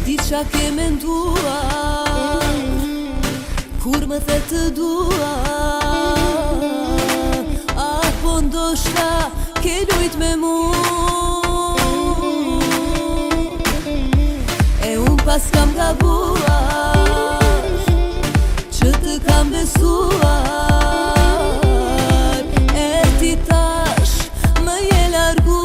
di qa ke mendua kur më the të dua, apo ndoshta ke lujt me mu, e unë pas kam gabuar që të kam besuar, e ti tash më je largu.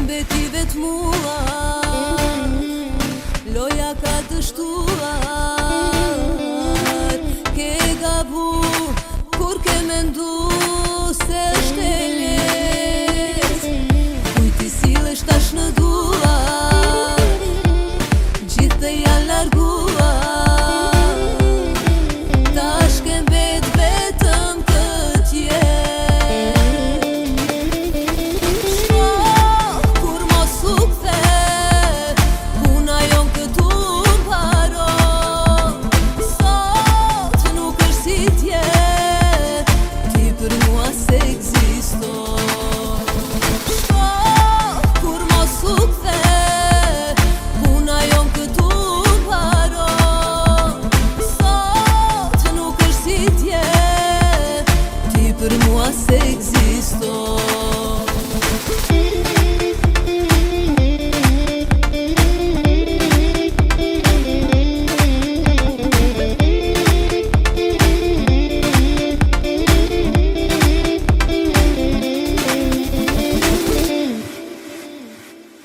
Beti vet mua, loja ka të shtuar, ke gabu kur ke mendu se është e lehtë, kujti sillesh tash në duar, gjithë janë larguar, tash ke mbet vetëm këtë jetë. Për mua se ekziston.